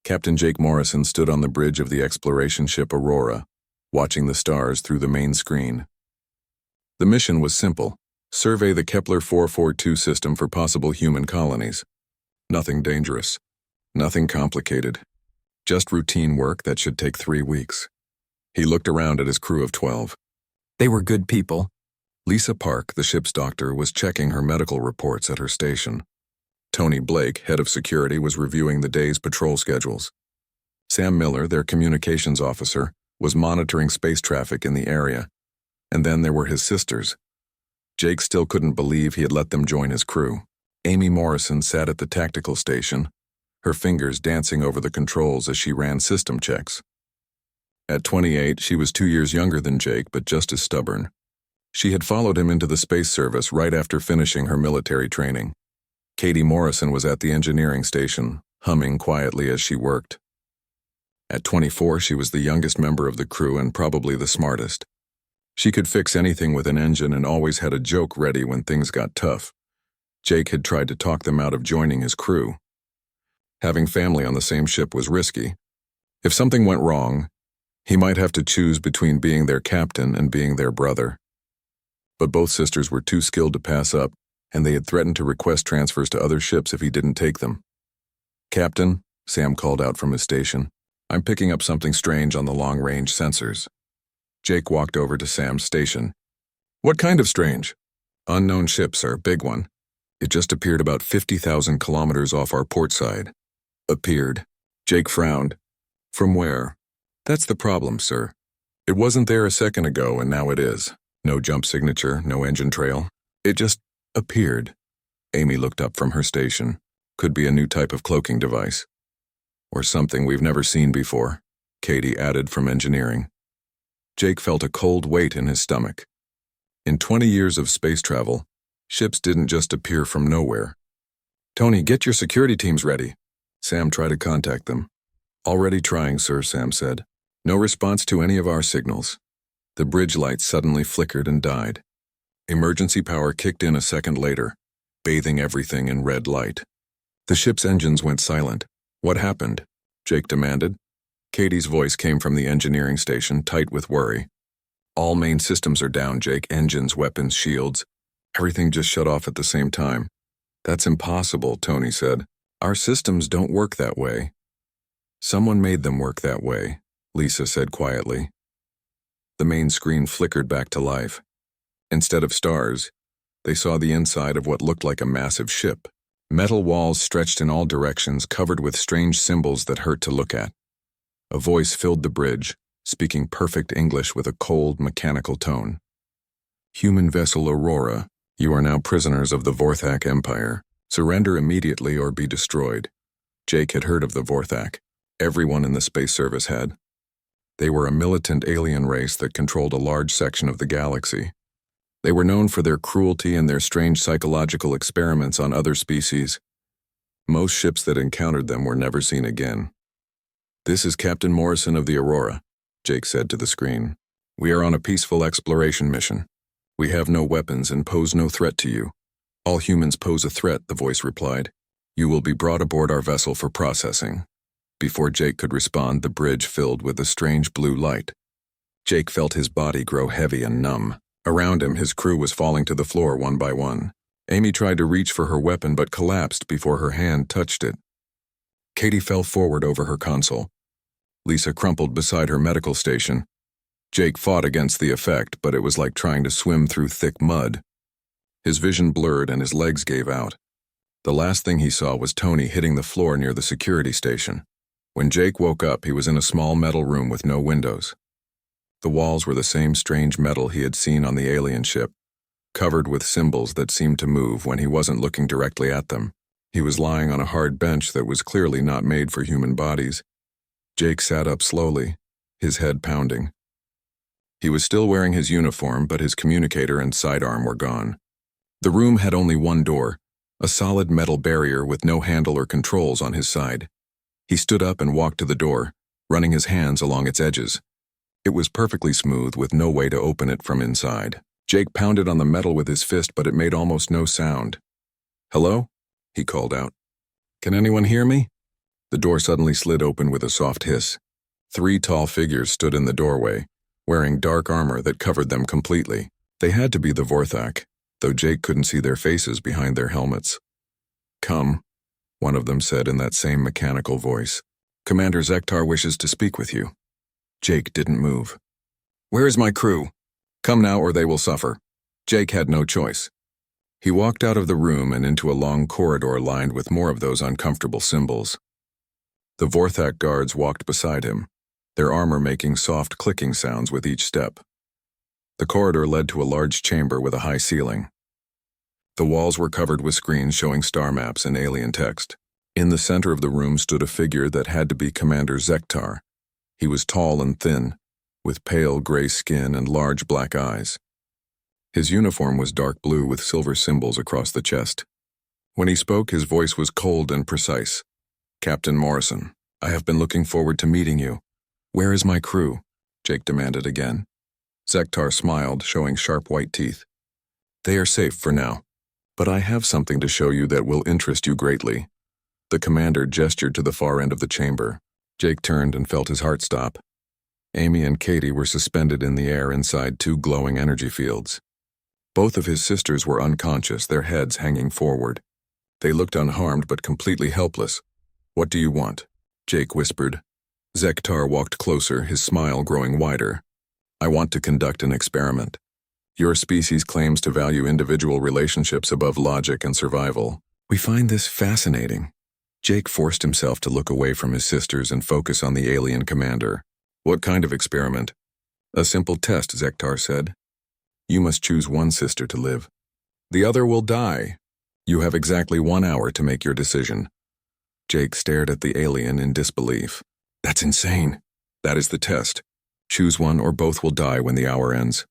Captain Jake Morrison stood on the bridge of the exploration ship Aurora, watching the stars through the main screen. The mission was simple: survey the Kepler 442 system for possible human colonies. Nothing dangerous, nothing complicated, just routine work that should take 3 weeks. He looked around at his crew of 12. They were good people. Lisa Park, the ship's doctor, was checking her medical reports at her station. Tony Blake, head of security, was reviewing the day's patrol schedules. Sam Miller, their communications officer, was monitoring space traffic in the area. And then there were his sisters. Jake still couldn't believe he had let them join his crew. Amy Morrison sat at the tactical station, her fingers dancing over the controls as she ran system checks. At 28, she was 2 years younger than Jake, but just as stubborn. She had followed him into the space service right after finishing her military training. Katie Morrison was at the engineering station, humming quietly as she worked. At 24, she was the youngest member of the crew and probably the smartest. She could fix anything with an engine and always had a joke ready when things got tough. Jake had tried to talk them out of joining his crew. Having family on the same ship was risky. If something went wrong, he might have to choose between being their captain and being their brother. But both sisters were too skilled to pass up, and they had threatened to request transfers to other ships if he didn't take them. "Captain," Sam called out from his station, "I'm picking up something strange on the long-range sensors." Jake walked over to Sam's station. "What kind of strange?" "Unknown ship, sir, big one. It just appeared about 50,000 kilometers off our port side." "Appeared." Jake frowned. "From where?" "That's the problem, sir. It wasn't there a second ago, and now it is. No jump signature, no engine trail. It just appeared." Amy looked up from her station. "Could be a new type of cloaking device. Or something we've never seen before," Katie added from engineering. Jake felt a cold weight in his stomach. In 20 years of space travel, ships didn't just appear from nowhere. "Tony, get your security teams ready." Sam tried to contact them. "Already trying, sir," Sam said. "No response to any of our signals." The bridge lights suddenly flickered and died. Emergency power kicked in a second later, bathing everything in red light. The ship's engines went silent. "What happened?" Jake demanded. Katie's voice came from the engineering station, tight with worry. "All main systems are down, Jake. Engines, weapons, shields. Everything just shut off at the same time." "That's impossible," Tony said. "Our systems don't work that way." "Someone made them work that way," Lisa said quietly. The main screen flickered back to life. Instead of stars, they saw the inside of what looked like a massive ship. Metal walls stretched in all directions, covered with strange symbols that hurt to look at. A voice filled the bridge, speaking perfect English with a cold, mechanical tone. "Human vessel Aurora, you are now prisoners of the Vorthak Empire. Surrender immediately or be destroyed." Jake had heard of the Vorthak. Everyone in the space service had. They were a militant alien race that controlled a large section of the galaxy. They were known for their cruelty and their strange psychological experiments on other species. Most ships that encountered them were never seen again. "This is Captain Morrison of the Aurora," Jake said to the screen. "We are on a peaceful exploration mission. We have no weapons and pose no threat to you." "All humans pose a threat," the voice replied. "You will be brought aboard our vessel for processing." Before Jake could respond, the bridge filled with a strange blue light. Jake felt his body grow heavy and numb. Around him, his crew was falling to the floor one by one. Amy tried to reach for her weapon but collapsed before her hand touched it. Katie fell forward over her console. Lisa crumpled beside her medical station. Jake fought against the effect, but it was like trying to swim through thick mud. His vision blurred and his legs gave out. The last thing he saw was Tony hitting the floor near the security station. When Jake woke up, he was in a small metal room with no windows. The walls were the same strange metal he had seen on the alien ship, covered with symbols that seemed to move when he wasn't looking directly at them. He was lying on a hard bench that was clearly not made for human bodies. Jake sat up slowly, his head pounding. He was still wearing his uniform, but his communicator and sidearm were gone. The room had only one door, a solid metal barrier with no handle or controls on his side. He stood up and walked to the door, running his hands along its edges. It was perfectly smooth, with no way to open it from inside. Jake pounded on the metal with his fist, but it made almost no sound. "Hello?" he called out. "Can anyone hear me?" The door suddenly slid open with a soft hiss. 3 tall figures stood in the doorway, wearing dark armor that covered them completely. They had to be the Vorthak, though Jake couldn't see their faces behind their helmets. "Come," one of them said in that same mechanical voice. "Commander Zektar wishes to speak with you." Jake didn't move. "Where is my crew? Come now or they will suffer." Jake had no choice. He walked out of the room and into a long corridor lined with more of those uncomfortable symbols. The Vorthak guards walked beside him, their armor making soft clicking sounds with each step. The corridor led to a large chamber with a high ceiling. The walls were covered with screens showing star maps and alien text. In the center of the room stood a figure that had to be Commander Zektar. He was tall and thin, with pale gray skin and large black eyes. His uniform was dark blue with silver symbols across the chest. When he spoke, his voice was cold and precise. "Captain Morrison, I have been looking forward to meeting you." "Where is my crew?" Jake demanded again. Zektar smiled, showing sharp white teeth. "They are safe for now, but I have something to show you that will interest you greatly." The commander gestured to the far end of the chamber. Jake turned and felt his heart stop. Amy and Katie were suspended in the air inside 2 glowing energy fields. Both of his sisters were unconscious, their heads hanging forward. They looked unharmed but completely helpless. "What do you want?" Jake whispered. Zektar walked closer, his smile growing wider. "I want to conduct an experiment. Your species claims to value individual relationships above logic and survival. We find this fascinating." Jake forced himself to look away from his sisters and focus on the alien commander. "What kind of experiment?" "A simple test," Zektar said. "You must choose one sister to live. The other will die. You have exactly 1 hour to make your decision." Jake stared at the alien in disbelief. "That's insane." "That is the test. Choose one or both will die when the hour ends."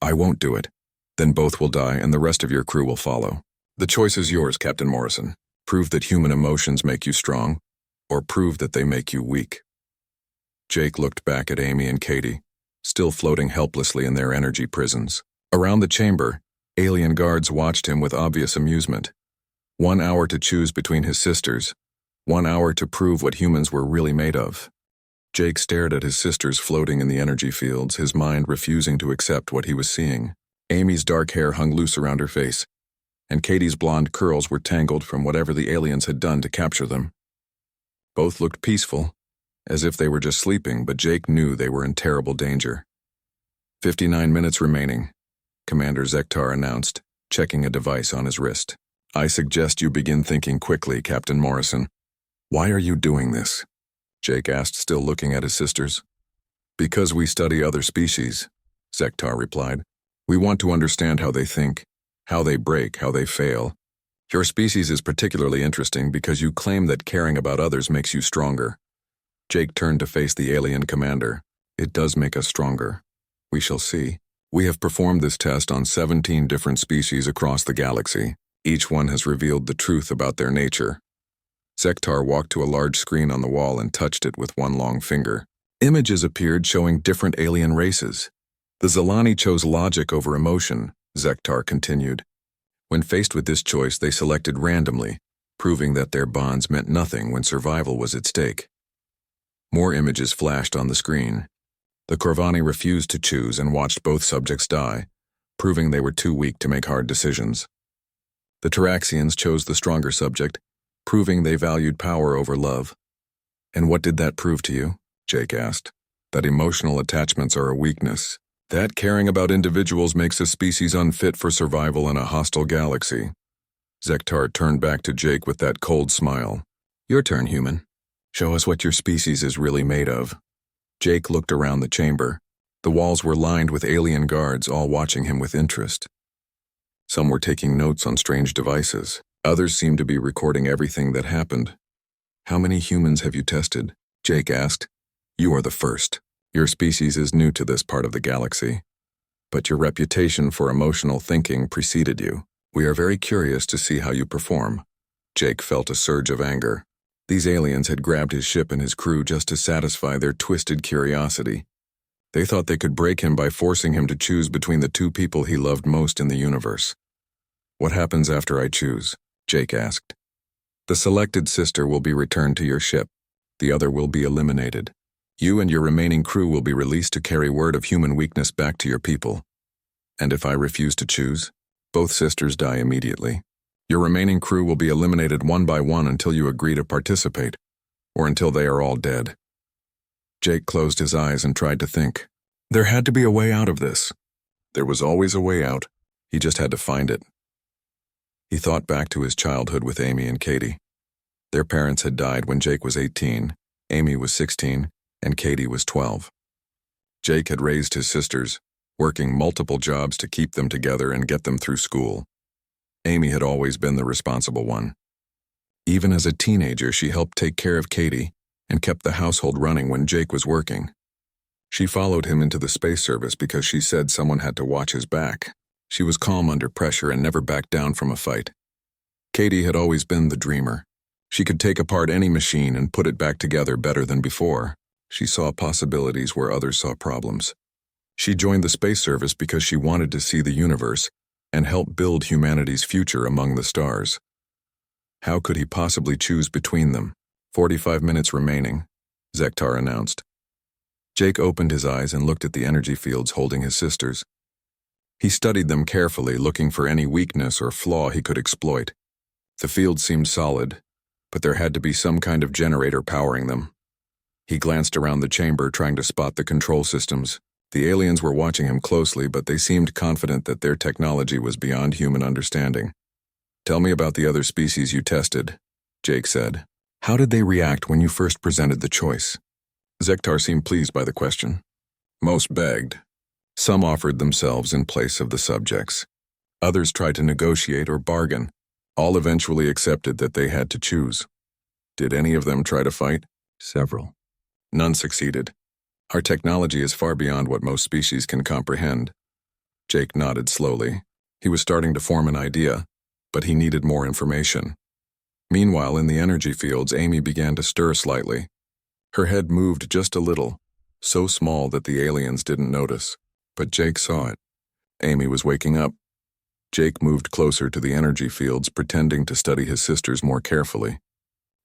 "I won't do it. Then both will die and the rest of your crew will follow." "The choice is yours, Captain Morrison. Prove that human emotions make you strong, or prove that they make you weak." Jake looked back at Amy and Katie, still floating helplessly in their energy prisons. Around the chamber, alien guards watched him with obvious amusement. 1 hour to choose between his sisters, 1 hour to prove what humans were really made of. Jake stared at his sisters floating in the energy fields, his mind refusing to accept what he was seeing. Amy's dark hair hung loose around her face, and Katie's blonde curls were tangled from whatever the aliens had done to capture them. Both looked peaceful, as if they were just sleeping, but Jake knew they were in terrible danger. 59 minutes remaining, Commander Zektar announced, checking a device on his wrist. "I suggest you begin thinking quickly, Captain Morrison." "Why are you doing this?" Jake asked, still looking at his sisters. "Because we study other species," Zektar replied. "We want to understand how they think, how they break, how they fail. Your species is particularly interesting because you claim that caring about others makes you stronger." Jake turned to face the alien commander. "It does make us stronger. We shall see. We have performed this test on 17 different species across the galaxy. Each one has revealed the truth about their nature." Zektar walked to a large screen on the wall and touched it with one long finger. Images appeared showing different alien races. "The Zilani chose logic over emotion," Zektar continued. "When faced with this choice, they selected randomly, proving that their bonds meant nothing when survival was at stake." More images flashed on the screen. The Corvani refused to choose and watched both subjects die, proving they were too weak to make hard decisions. The Taraxians chose the stronger subject, proving they valued power over love. "And what did that prove to you?" Jake asked. "That emotional attachments are a weakness. That caring about individuals makes a species unfit for survival in a hostile galaxy." Zektar turned back to Jake with that cold smile. "Your turn, human. Show us what your species is really made of." Jake looked around the chamber. The walls were lined with alien guards, all watching him with interest. Some were taking notes on strange devices. Others seemed to be recording everything that happened. "How many humans have you tested?" Jake asked. "You are the first. Your species is new to this part of the galaxy, but your reputation for emotional thinking preceded you. We are very curious to see how you perform." Jake felt a surge of anger. These aliens had grabbed his ship and his crew just to satisfy their twisted curiosity. They thought they could break him by forcing him to choose between the 2 people he loved most in the universe. "What happens after I choose?" Jake asked. "The selected sister will be returned to your ship. The other will be eliminated. You and your remaining crew will be released to carry word of human weakness back to your people. And if I refuse to choose, both sisters die immediately. Your remaining crew will be eliminated one by one until you agree to participate, or until they are all dead. Jake closed his eyes and tried to think. There had to be a way out of this. There was always a way out. He just had to find it. He thought back to his childhood with Amy and Katie. Their parents had died when Jake was 18, Amy was 16, and Katie was 12. Jake had raised his sisters, working multiple jobs to keep them together and get them through school. Amy had always been the responsible one. Even as a teenager, she helped take care of Katie and kept the household running when Jake was working. She followed him into the space service because she said someone had to watch his back. She was calm under pressure and never backed down from a fight. Katie had always been the dreamer. She could take apart any machine and put it back together better than before. She saw possibilities where others saw problems. She joined the space service because she wanted to see the universe and help build humanity's future among the stars. How could he possibly choose between them? 45 minutes remaining, Zektar announced. Jake opened his eyes and looked at the energy fields holding his sisters. He studied them carefully, looking for any weakness or flaw he could exploit. The fields seemed solid, but there had to be some kind of generator powering them. He glanced around the chamber, trying to spot the control systems. The aliens were watching him closely, but they seemed confident that their technology was beyond human understanding. Tell me about the other species you tested, Jake said. How did they react when you first presented the choice? Zektar seemed pleased by the question. Most begged. Some offered themselves in place of the subjects. Others tried to negotiate or bargain. All eventually accepted that they had to choose. Did any of them try to fight? Several. None succeeded. Our technology is far beyond what most species can comprehend. Jake nodded slowly. He was starting to form an idea, but he needed more information. Meanwhile, in the energy fields, Amy began to stir slightly. Her head moved just a little, so small that the aliens didn't notice, but Jake saw it. Amy was waking up. Jake moved closer to the energy fields, pretending to study his sisters more carefully.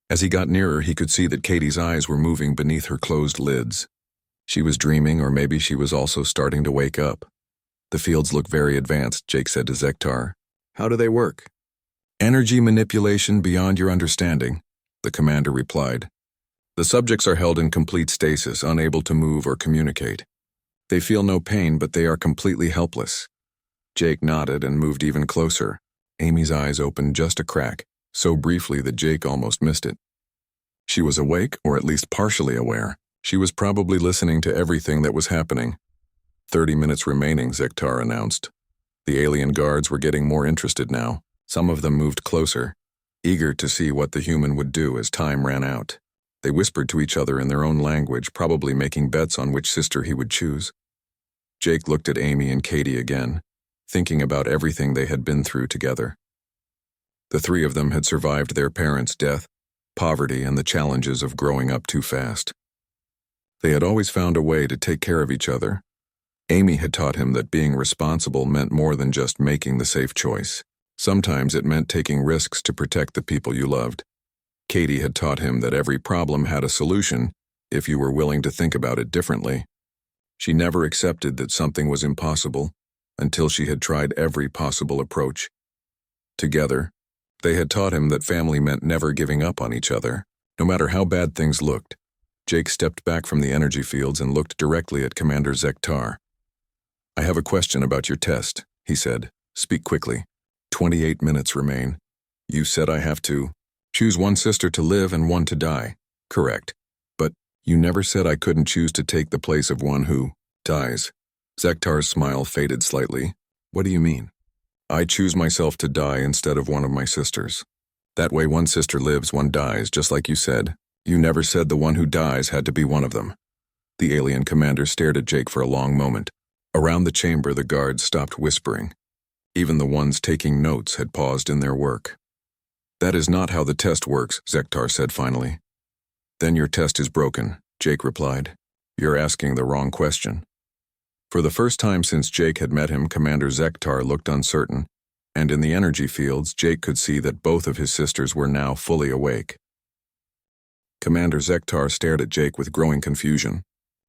As he got nearer, he could see that Katie's eyes were moving beneath her closed lids. She was dreaming, or maybe she was also starting to wake up. The fields look very advanced, Jake said to Zektar. How do they work? Energy manipulation beyond your understanding, the commander replied. The subjects are held in complete stasis, unable to move or communicate. They feel no pain, but they are completely helpless. Jake nodded and moved even closer. Amy's eyes opened just a crack, so briefly that Jake almost missed it. She was awake, or at least partially aware. She was probably listening to everything that was happening. 30 minutes remaining, Zektar announced. The alien guards were getting more interested now. Some of them moved closer, eager to see what the human would do as time ran out. They whispered to each other in their own language, probably making bets on which sister he would choose. Jake looked at Amy and Katie again, thinking about everything they had been through together. The three of them had survived their parents' death, poverty, and the challenges of growing up too fast. They had always found a way to take care of each other. Amy had taught him that being responsible meant more than just making the safe choice. Sometimes it meant taking risks to protect the people you loved. Katie had taught him that every problem had a solution if you were willing to think about it differently. She never accepted that something was impossible until she had tried every possible approach. Together, they had taught him that family meant never giving up on each other, no matter how bad things looked. Jake stepped back from the energy fields and looked directly at Commander Zektar. I have a question about your test, he said. Speak quickly. 28 minutes remain. You said I have to choose one sister to live and one to die. Correct. But you never said I couldn't choose to take the place of one who dies. Zektar's smile faded slightly. What do you mean? I choose myself to die instead of one of my sisters. That way one sister lives, one dies, just like you said. You never said the one who dies had to be one of them. The alien commander stared at Jake for a long moment. Around the chamber, the guards stopped whispering. Even the ones taking notes had paused in their work. That is not how the test works, Zektar said finally. Then your test is broken, Jake replied. You're asking the wrong question. For the first time since Jake had met him, Commander Zektar looked uncertain, and in the energy fields, Jake could see that both of his sisters were now fully awake. Commander Zektar stared at Jake with growing confusion.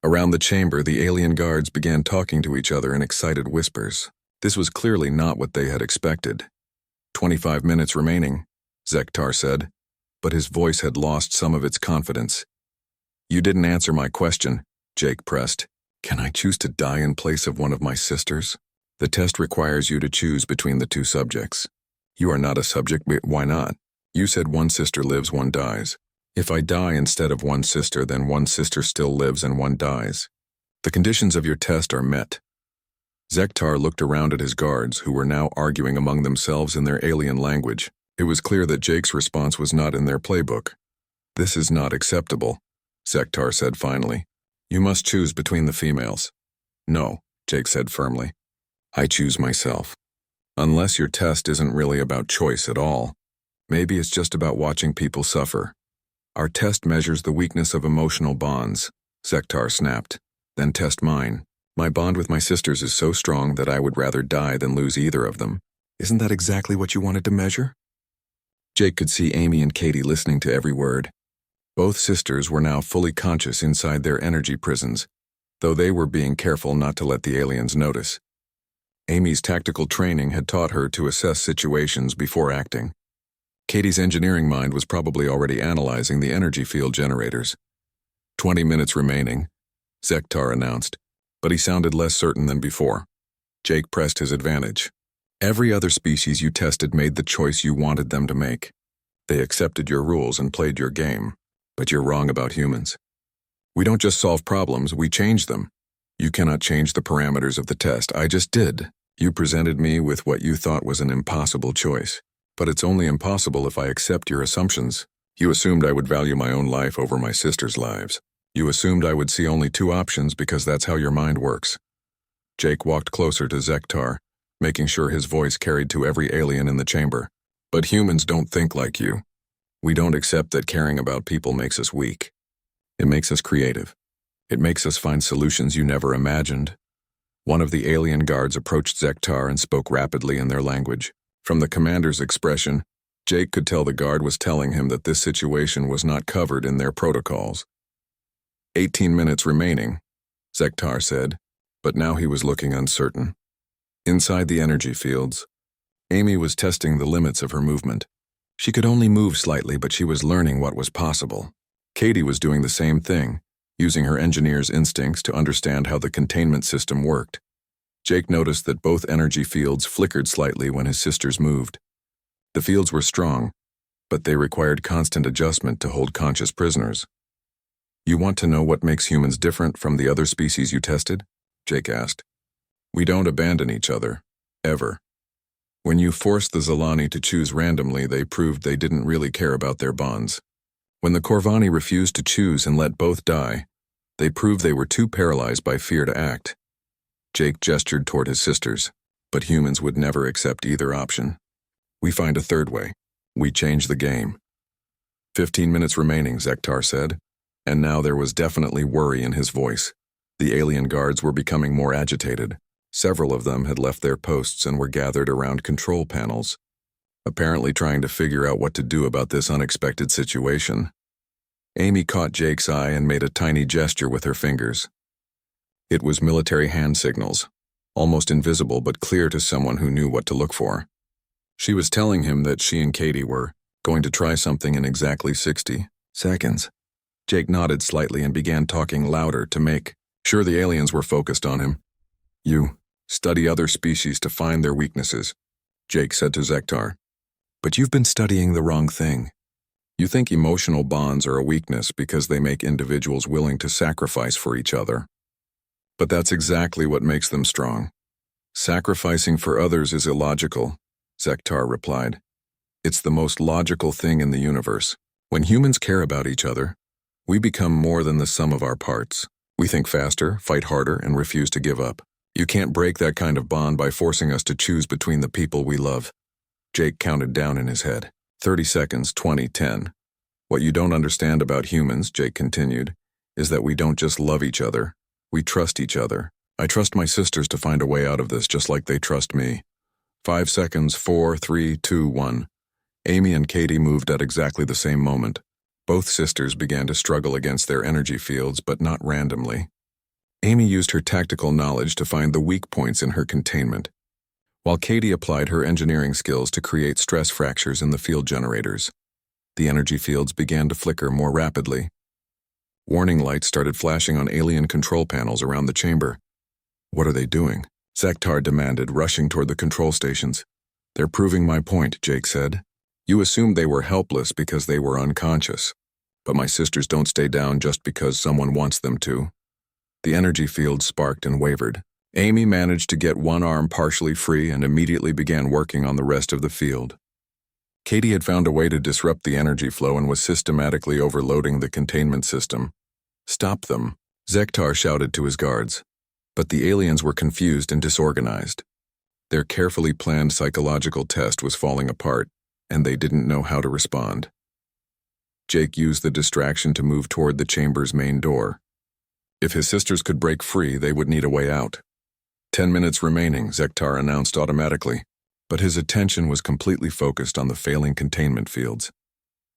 Around the chamber, the alien guards began talking to each other in excited whispers. This was clearly not what they had expected. 25 minutes remaining, Zektar said, but his voice had lost some of its confidence. You didn't answer my question, Jake pressed. Can I choose to die in place of one of my sisters? The test requires you to choose between the two subjects. You are not a subject, why not? You said one sister lives, one dies. If I die instead of one sister, then one sister still lives and one dies. The conditions of your test are met. Zektar looked around at his guards, who were now arguing among themselves in their alien language. It was clear that Jake's response was not in their playbook. This is not acceptable, Zektar said finally. You must choose between the females. No, Jake said firmly. I choose myself. Unless your test isn't really about choice at all. Maybe it's just about watching people suffer. Our test measures the weakness of emotional bonds, Zektar snapped. Then test mine. My bond with my sisters is so strong that I would rather die than lose either of them. Isn't that exactly what you wanted to measure? Jake could see Amy and Katie listening to every word. Both sisters were now fully conscious inside their energy prisons, though they were being careful not to let the aliens notice. Amy's tactical training had taught her to assess situations before acting. Katie's engineering mind was probably already analyzing the energy field generators. 20 minutes remaining, Zektar announced, but he sounded less certain than before. Jake pressed his advantage. Every other species you tested made the choice you wanted them to make. They accepted your rules and played your game, but you're wrong about humans. We don't just solve problems, we change them. You cannot change the parameters of the test. I just did. You presented me with what you thought was an impossible choice. But it's only impossible if I accept your assumptions. You assumed I would value my own life over my sister's lives. You assumed I would see only two options because that's how your mind works. Jake walked closer to Zektar, making sure his voice carried to every alien in the chamber. But humans don't think like you. We don't accept that caring about people makes us weak. It makes us creative. It makes us find solutions you never imagined. One of the alien guards approached Zektar and spoke rapidly in their language. From the commander's expression, Jake could tell the guard was telling him that this situation was not covered in their protocols. 18 minutes remaining, Zektar said, but now he was looking uncertain. Inside the energy fields, Amy was testing the limits of her movement. She could only move slightly, but she was learning what was possible. Katie was doing the same thing, using her engineer's instincts to understand how the containment system worked. Jake noticed that both energy fields flickered slightly when his sisters moved. The fields were strong, but they required constant adjustment to hold conscious prisoners. You want to know what makes humans different from the other species you tested? Jake asked. We don't abandon each other, ever. When you forced the Zalani to choose randomly, they proved they didn't really care about their bonds. When the Corvani refused to choose and let both die, they proved they were too paralyzed by fear to act. Jake gestured toward his sisters, but humans would never accept either option. We find a third way. We change the game. 15 minutes remaining, Zektar said, and now there was definitely worry in his voice. The alien guards were becoming more agitated. Several of them had left their posts and were gathered around control panels, apparently trying to figure out what to do about this unexpected situation. Amy caught Jake's eye and made a tiny gesture with her fingers. It was military hand signals, almost invisible but clear to someone who knew what to look for. She was telling him that she and Katie were going to try something in exactly 60 seconds. Jake nodded slightly and began talking louder to make sure the aliens were focused on him. You study other species to find their weaknesses, Jake said to Zektar. But you've been studying the wrong thing. You think emotional bonds are a weakness because they make individuals willing to sacrifice for each other. But that's exactly what makes them strong. Sacrificing for others is illogical, Zektar replied. It's the most logical thing in the universe. When humans care about each other, we become more than the sum of our parts. We think faster, fight harder, and refuse to give up. You can't break that kind of bond by forcing us to choose between the people we love. Jake counted down in his head. 30 seconds, 20, 10. What you don't understand about humans, Jake continued, is that we don't just love each other. We trust each other. I trust my sisters to find a way out of this just like they trust me. 5 seconds, 4, 3, 2, 1. Amy and Katie moved at exactly the same moment. Both sisters began to struggle against their energy fields, but not randomly. Amy used her tactical knowledge to find the weak points in her containment, while Katie applied her engineering skills to create stress fractures in the field generators. The energy fields began to flicker more rapidly. Warning lights started flashing on alien control panels around the chamber. "What are they doing?" Zektar demanded, rushing toward the control stations. "They're proving my point," Jake said. "You assumed they were helpless because they were unconscious. But my sisters don't stay down just because someone wants them to." The energy field sparked and wavered. Amy managed to get one arm partially free and immediately began working on the rest of the field. Katie had found a way to disrupt the energy flow and was systematically overloading the containment system. "Stop them," Zektar shouted to his guards. But the aliens were confused and disorganized. Their carefully planned psychological test was falling apart, and they didn't know how to respond. Jake used the distraction to move toward the chamber's main door. If his sisters could break free, they would need a way out. 10 minutes remaining, Zektar announced automatically, but his attention was completely focused on the failing containment fields.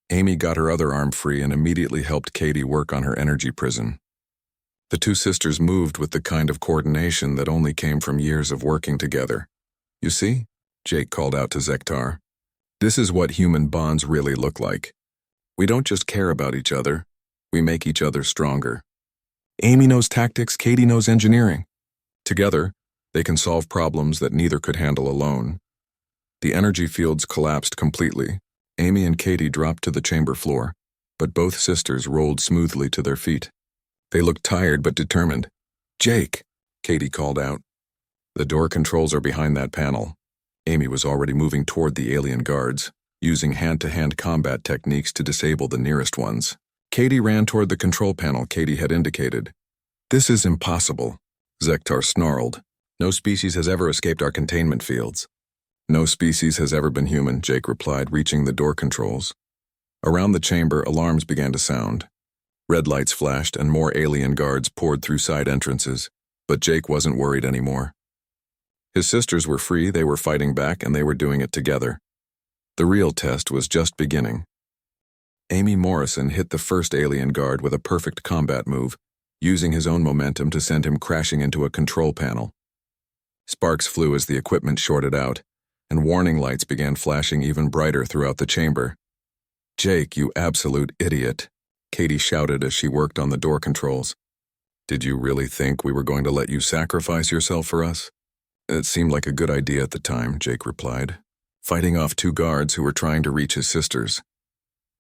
Amy got her other arm free and immediately helped Katie work on her energy prison. The two sisters moved with the kind of coordination that only came from years of working together. "You see?" Jake called out to Zektar. "This is what human bonds really look like. We don't just care about each other, we make each other stronger." Amy knows tactics, Katie knows engineering. Together, they can solve problems that neither could handle alone. The energy fields collapsed completely. Amy and Katie dropped to the chamber floor, but both sisters rolled smoothly to their feet. They looked tired but determined. "Jake," Katie called out. "The door controls are behind that panel." Amy was already moving toward the alien guards, using hand-to-hand combat techniques to disable the nearest ones. Katie ran toward the control panel Katie had indicated. "This is impossible," Zektar snarled. "No species has ever escaped our containment fields." "No species has ever been human," Jake replied, reaching the door controls. Around the chamber, alarms began to sound. Red lights flashed and more alien guards poured through side entrances, but Jake wasn't worried anymore. His sisters were free, they were fighting back, and they were doing it together. The real test was just beginning. Amy Morrison hit the first alien guard with a perfect combat move, using his own momentum to send him crashing into a control panel. Sparks flew as the equipment shorted out, and warning lights began flashing even brighter throughout the chamber. "Jake, you absolute idiot," Katie shouted as she worked on the door controls. "Did you really think we were going to let you sacrifice yourself for us?" "It seemed like a good idea at the time," Jake replied, fighting off two guards who were trying to reach his sisters.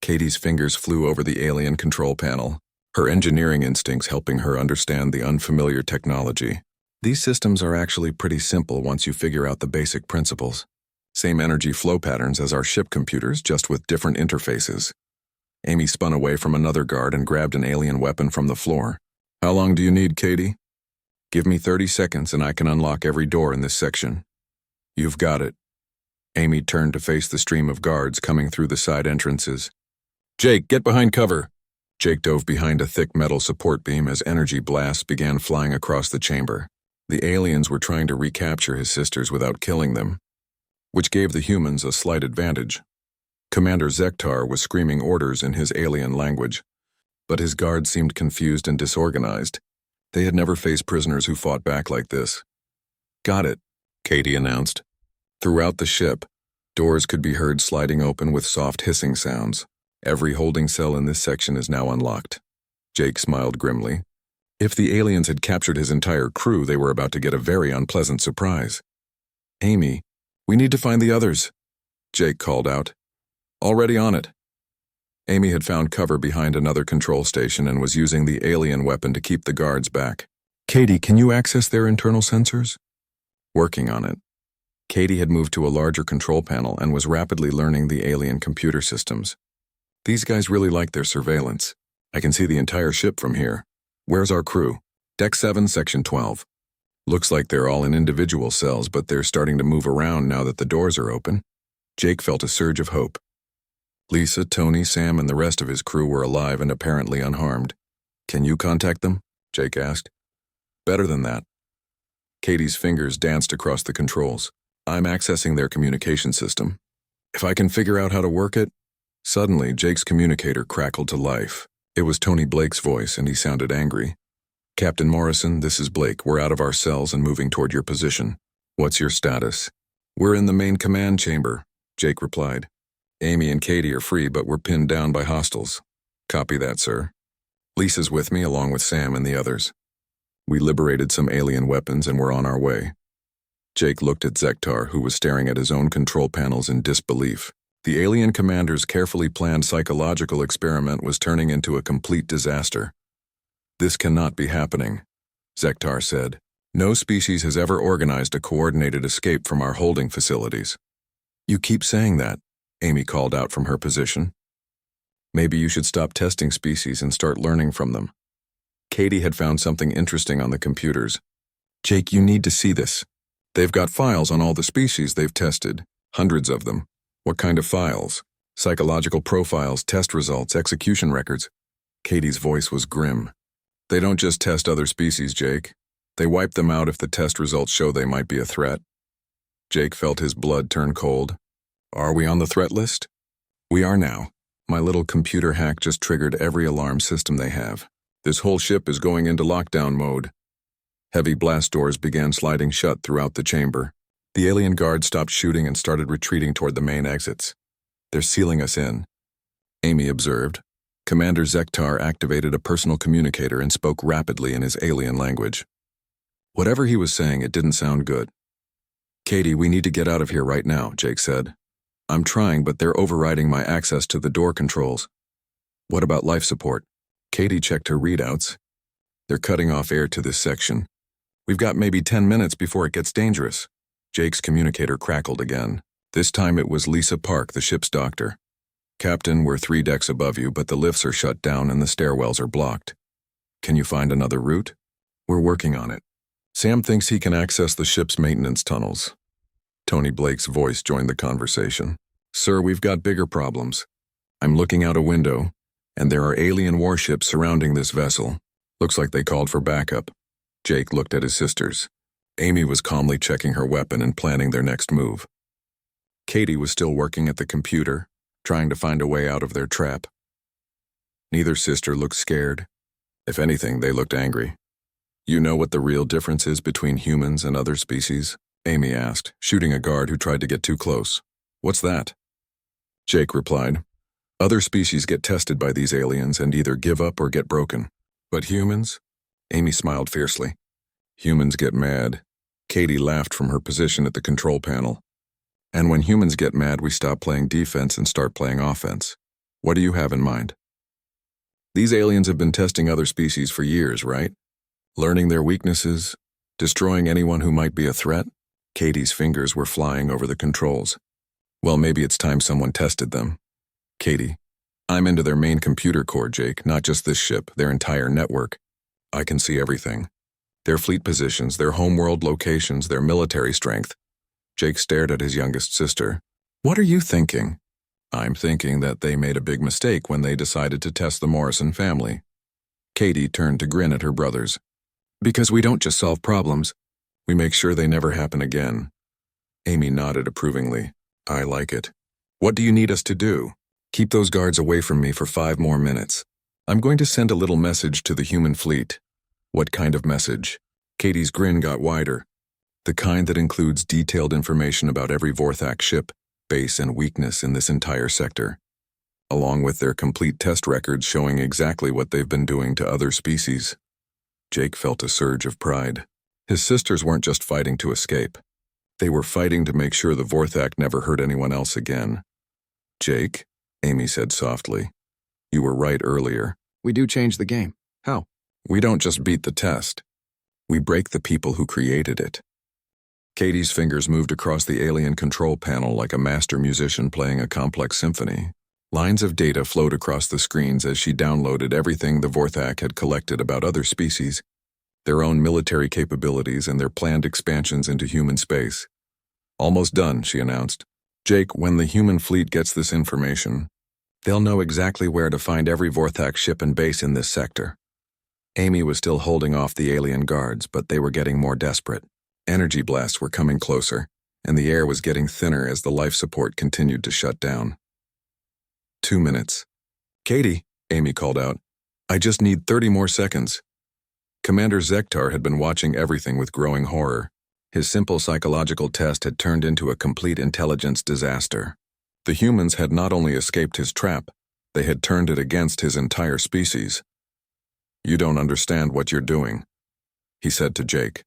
Katie's fingers flew over the alien control panel, her engineering instincts helping her understand the unfamiliar technology. "These systems are actually pretty simple once you figure out the basic principles. Same energy flow patterns as our ship computers, just with different interfaces." Amy spun away from another guard and grabbed an alien weapon from the floor. "How long do you need, Katie?" "Give me 30 seconds and I can unlock every door in this section." "You've got it." Amy turned to face the stream of guards coming through the side entrances. "Jake, get behind cover." Jake dove behind a thick metal support beam as energy blasts began flying across the chamber. The aliens were trying to recapture his sisters without killing them, which gave the humans a slight advantage. Commander Zektar was screaming orders in his alien language, but his guards seemed confused and disorganized. They had never faced prisoners who fought back like this. "Got it," Katie announced. Throughout the ship, doors could be heard sliding open with soft hissing sounds. "Every holding cell in this section is now unlocked." Jake smiled grimly. If the aliens had captured his entire crew, they were about to get a very unpleasant surprise. "Amy, we need to find the others," Jake called out. "Already on it." Amy had found cover behind another control station and was using the alien weapon to keep the guards back. "Katie, can you access their internal sensors?" "Working on it." Katie had moved to a larger control panel and was rapidly learning the alien computer systems. "These guys really like their surveillance. I can see the entire ship from here. Where's our crew?" "Deck 7, Section 12. Looks like they're all in individual cells, but they're starting to move around now that the doors are open." Jake felt a surge of hope. Lisa, Tony, Sam, and the rest of his crew were alive and apparently unharmed. "Can you contact them?" Jake asked. "Better than that." Katie's fingers danced across the controls. "I'm accessing their communication system. If I can figure out how to work it..." Suddenly, Jake's communicator crackled to life. It was Tony Blake's voice, and he sounded angry. Captain Morrison, this is Blake. We're out of our cells and moving toward your position. What's your status? We're in the main command chamber, Jake replied. Amy and Katie are free, but we're pinned down by hostiles. Copy that, sir. Lisa's with me, along with Sam and the others. We liberated some alien weapons and we're on our way. Jake looked at Zektar, who was staring at his own control panels in disbelief. The alien commander's carefully planned psychological experiment was turning into a complete disaster. This cannot be happening, Zektar said. No species has ever organized a coordinated escape from our holding facilities. You keep saying that, Amy called out from her position. Maybe you should stop testing species and start learning from them. Katie had found something interesting on the computers. Jake, you need to see this. They've got files on all the species they've tested, hundreds of them. What kind of files? Psychological profiles, test results, execution records. Katie's voice was grim. They don't just test other species, Jake. They wipe them out if the test results show they might be a threat. Jake felt his blood turn cold. Are we on the threat list? We are now. My little computer hack just triggered every alarm system they have. This whole ship is going into lockdown mode. Heavy blast doors began sliding shut throughout the chamber. The alien guards stopped shooting and started retreating toward the main exits. They're sealing us in, Amy observed. Commander Zektar activated a personal communicator and spoke rapidly in his alien language. Whatever he was saying, it didn't sound good. Katie, we need to get out of here right now, Jake said. I'm trying, but they're overriding my access to the door controls. What about life support? Katie checked her readouts. They're cutting off air to this section. We've got maybe 10 minutes before it gets dangerous. Jake's communicator crackled again. This time it was Lisa Park, the ship's doctor. Captain, we're 3 decks above you, but the lifts are shut down and the stairwells are blocked. Can you find another route? We're working on it. Sam thinks he can access the ship's maintenance tunnels. Tony Blake's voice joined the conversation. Sir, we've got bigger problems. I'm looking out a window, and there are alien warships surrounding this vessel. Looks like they called for backup. Jake looked at his sisters. Amy was calmly checking her weapon and planning their next move. Katie was still working at the computer, trying to find a way out of their trap. Neither sister looked scared. If anything, they looked angry. You know what the real difference is between humans and other species? Amy asked, shooting a guard who tried to get too close. What's that? Jake replied. Other species get tested by these aliens and either give up or get broken. But humans? Amy smiled fiercely. Humans get mad. Katie laughed from her position at the control panel. And when humans get mad, we stop playing defense and start playing offense. What do you have in mind? These aliens have been testing other species for years, right? Learning their weaknesses, destroying anyone who might be a threat? Katie's fingers were flying over the controls. Well, maybe it's time someone tested them. Katie, I'm into their main computer core, Jake, not just this ship, their entire network. I can see everything. Their fleet positions, their homeworld locations, their military strength. Jake stared at his youngest sister. What are you thinking? I'm thinking that they made a big mistake when they decided to test the Morrison family. Katie turned to grin at her brothers. Because we don't just solve problems, we make sure they never happen again. Amy nodded approvingly. I like it. What do you need us to do? Keep those guards away from me for 5 more minutes. I'm going to send a little message to the human fleet. What kind of message? Katie's grin got wider. The kind that includes detailed information about every Vorthak ship, base, and weakness in this entire sector, along with their complete test records showing exactly what they've been doing to other species. Jake felt a surge of pride. His sisters weren't just fighting to escape. They were fighting to make sure the Vorthak never hurt anyone else again. Jake, Amy said softly, you were right earlier. We do change the game. How? We don't just beat the test. We break the people who created it. Katie's fingers moved across the alien control panel like a master musician playing a complex symphony. Lines of data flowed across the screens as she downloaded everything the Vorthak had collected about other species, their own military capabilities, and their planned expansions into human space. Almost done, she announced. Jake, when the human fleet gets this information, they'll know exactly where to find every Vorthak ship and base in this sector. Amy was still holding off the alien guards, but they were getting more desperate. Energy blasts were coming closer, and the air was getting thinner as the life support continued to shut down. 2 minutes. Katie, Amy called out. I just need 30 more seconds. Commander Zektar had been watching everything with growing horror. His simple psychological test had turned into a complete intelligence disaster. The humans had not only escaped his trap, they had turned it against his entire species. You don't understand what you're doing, he said to Jake.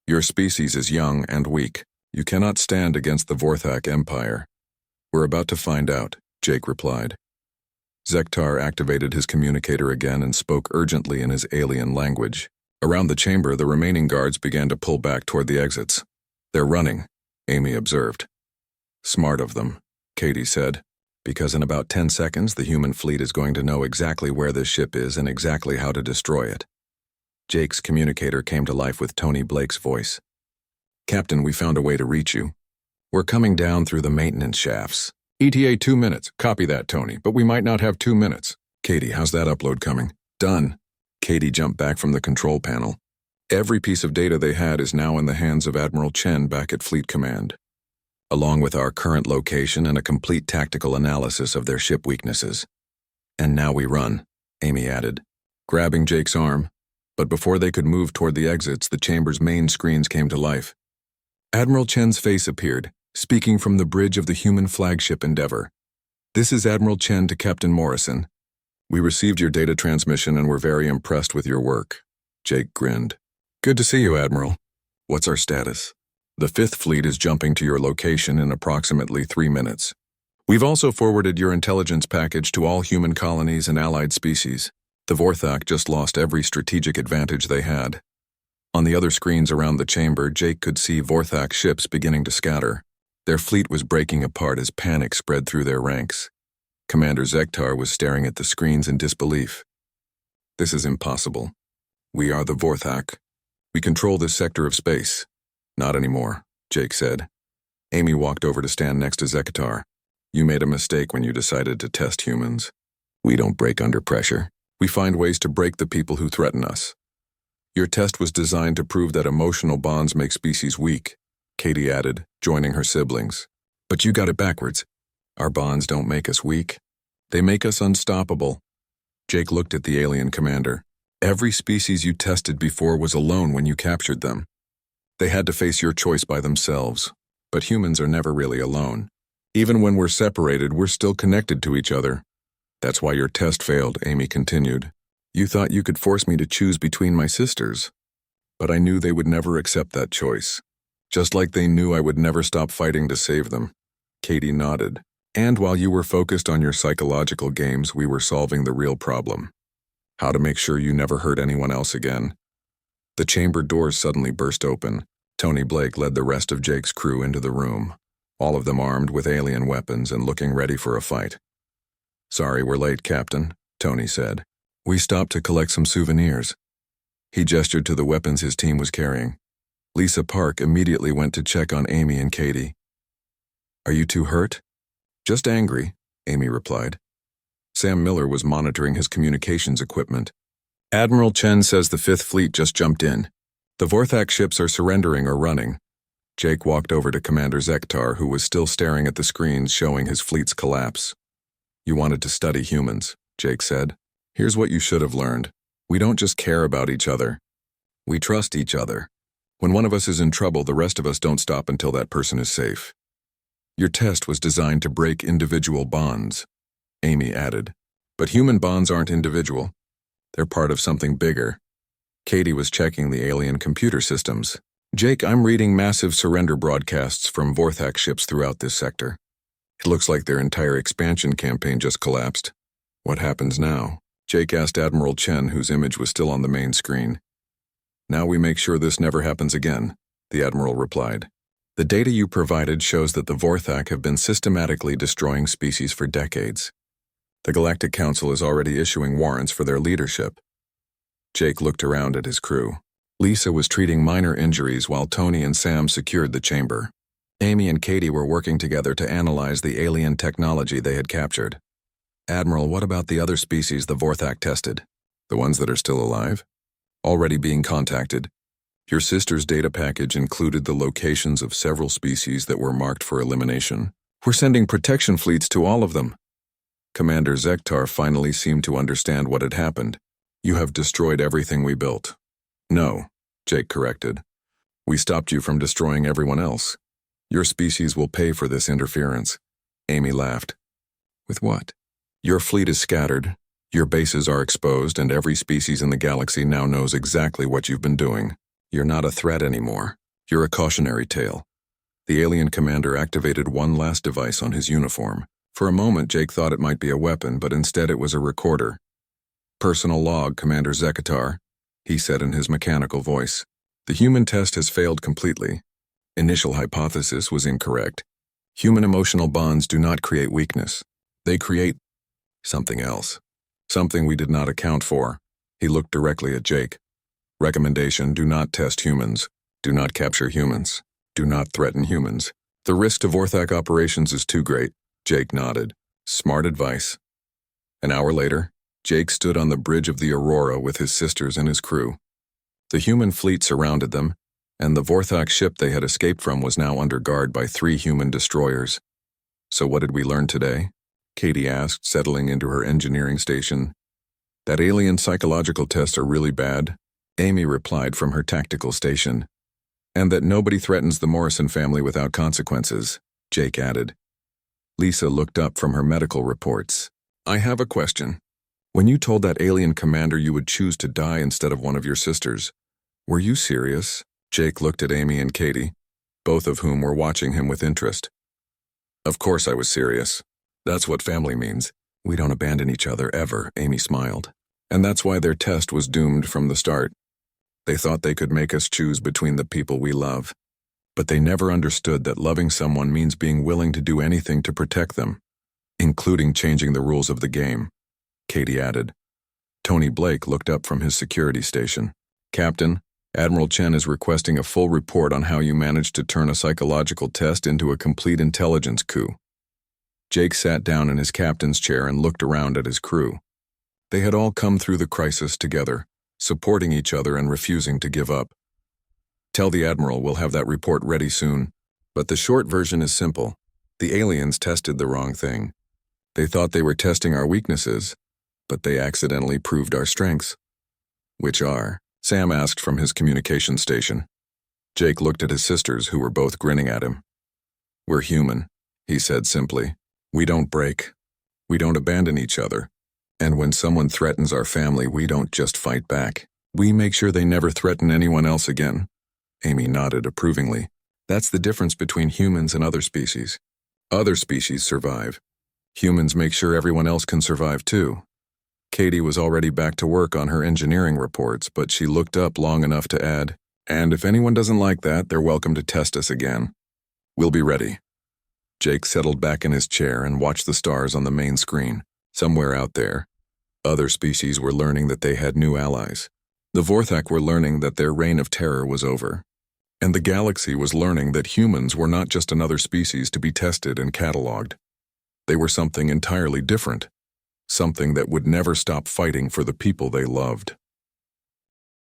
Your species is young and weak. You cannot stand against the Vorthak Empire. We're about to find out, Jake replied. Zektar activated his communicator again and spoke urgently in his alien language. Around the chamber, the remaining guards began to pull back toward the exits. They're running, Amy observed. Smart of them, Katie said, because in about 10 seconds the human fleet is going to know exactly where this ship is and exactly how to destroy it. Jake's communicator came to life with Tony Blake's voice. Captain, we found a way to reach you. We're coming down through the maintenance shafts. ETA 2 minutes. Copy that, Tony, but we might not have 2 minutes. Katie, how's that upload coming? Done. Katie jumped back from the control panel. Every piece of data they had is now in the hands of Admiral Chen back at Fleet Command, along with our current location and a complete tactical analysis of their ship weaknesses. And now we run, Amy added, grabbing Jake's arm. But before they could move toward the exits, the chamber's main screens came to life. Admiral Chen's face appeared, speaking from the bridge of the human flagship Endeavour. This is Admiral Chen to Captain Morrison. We received your data transmission and were very impressed with your work. Jake grinned. Good to see you, Admiral. What's our status? The 5th Fleet is jumping to your location in approximately 3 minutes. We've also forwarded your intelligence package to all human colonies and allied species. The Vorthak just lost every strategic advantage they had. On the other screens around the chamber, Jake could see Vorthak ships beginning to scatter. Their fleet was breaking apart as panic spread through their ranks. Commander Zektar was staring at the screens in disbelief. This is impossible. We are the Vorthak. We control this sector of space. Not anymore, Jake said. Amy walked over to stand next to Zektar. You made a mistake when you decided to test humans. We don't break under pressure. We find ways to break the people who threaten us. Your test was designed to prove that emotional bonds make species weak, Katie added, joining her siblings. But you got it backwards. Our bonds don't make us weak. They make us unstoppable. Jake looked at the alien commander. Every species you tested before was alone when you captured them. They had to face your choice by themselves. But humans are never really alone. Even when we're separated, we're still connected to each other. That's why your test failed, Amy continued. You thought you could force me to choose between my sisters. But I knew they would never accept that choice. Just like they knew I would never stop fighting to save them. Katie nodded. And while you were focused on your psychological games, we were solving the real problem. How to make sure you never hurt anyone else again. The chamber doors suddenly burst open. Tony Blake led the rest of Jake's crew into the room, all of them armed with alien weapons and looking ready for a fight. Sorry we're late, Captain, Tony said. We stopped to collect some souvenirs. He gestured to the weapons his team was carrying. Lisa Park immediately went to check on Amy and Katie. Are you two hurt? Just angry, Amy replied. Sam Miller was monitoring his communications equipment. Admiral Chen says the 5th Fleet just jumped in. The Vorthak ships are surrendering or running. Jake walked over to Commander Zektar, who was still staring at the screens showing his fleet's collapse. You wanted to study humans, Jake said. Here's what you should have learned. We don't just care about each other. We trust each other. When one of us is in trouble, the rest of us don't stop until that person is safe. Your test was designed to break individual bonds, Amy added. But human bonds aren't individual. They're part of something bigger. Katie was checking the alien computer systems. Jake, I'm reading massive surrender broadcasts from Vorthak ships throughout this sector. It looks like their entire expansion campaign just collapsed. What happens now? Jake asked Admiral Chen, whose image was still on the main screen. Now we make sure this never happens again, the Admiral replied. The data you provided shows that the Vorthak have been systematically destroying species for decades. The Galactic Council is already issuing warrants for their leadership. Jake looked around at his crew. Lisa was treating minor injuries while Tony and Sam secured the chamber. Amy and Katie were working together to analyze the alien technology they had captured. Admiral, what about the other species the Vorthak tested? The ones that are still alive? Already being contacted. Your sister's data package included the locations of several species that were marked for elimination. We're sending protection fleets to all of them. Commander Zektar finally seemed to understand what had happened. You have destroyed everything we built. No, Jake corrected. We stopped you from destroying everyone else. Your species will pay for this interference. Amy laughed. With what? Your fleet is scattered, your bases are exposed, and every species in the galaxy now knows exactly what you've been doing. You're not a threat anymore. You're a cautionary tale. The alien commander activated one last device on his uniform. For a moment, Jake thought it might be a weapon, but instead it was a recorder. Personal log, Commander Zektar, he said in his mechanical voice. The human test has failed completely. Initial hypothesis was incorrect. Human emotional bonds do not create weakness. They create something else. Something we did not account for. He looked directly at Jake. Recommendation: do not test humans. Do not capture humans. Do not threaten humans. The risk to Vorthak operations is too great. Jake nodded. Smart advice. An hour later, Jake stood on the bridge of the Aurora with his sisters and his crew. The human fleet surrounded them, and the Vorthak ship they had escaped from was now under guard by 3 human destroyers. So what did we learn today? Katie asked, settling into her engineering station. That alien psychological tests are really bad, Amy replied from her tactical station. And that nobody threatens the Morrison family without consequences, Jake added. Lisa looked up from her medical reports. I have a question. When you told that alien commander you would choose to die instead of one of your sisters, were you serious? Jake looked at Amy and Katie, both of whom were watching him with interest. Of course I was serious. That's what family means. We don't abandon each other ever, Amy smiled. And that's why their test was doomed from the start. They thought they could make us choose between the people we love. But they never understood that loving someone means being willing to do anything to protect them, including changing the rules of the game, Katie added. Tony Blake looked up from his security station. Captain, Admiral Chen is requesting a full report on how you managed to turn a psychological test into a complete intelligence coup. Jake sat down in his captain's chair and looked around at his crew. They had all come through the crisis together, supporting each other and refusing to give up. Tell the Admiral we'll have that report ready soon. But the short version is simple. The aliens tested the wrong thing. They thought they were testing our weaknesses, but they accidentally proved our strengths. Which are? Sam asked from his communication station. Jake looked at his sisters, who were both grinning at him. We're human, he said simply. We don't break. We don't abandon each other. And when someone threatens our family, we don't just fight back. We make sure they never threaten anyone else again. Amy nodded approvingly. That's the difference between humans and other species. Other species survive. Humans make sure everyone else can survive too. Katie was already back to work on her engineering reports, but she looked up long enough to add, and if anyone doesn't like that, they're welcome to test us again. We'll be ready. Jake settled back in his chair and watched the stars on the main screen. Somewhere out there, other species were learning that they had new allies. The Vorthak were learning that their reign of terror was over. And the galaxy was learning that humans were not just another species to be tested and catalogued. They were something entirely different. Something that would never stop fighting for the people they loved.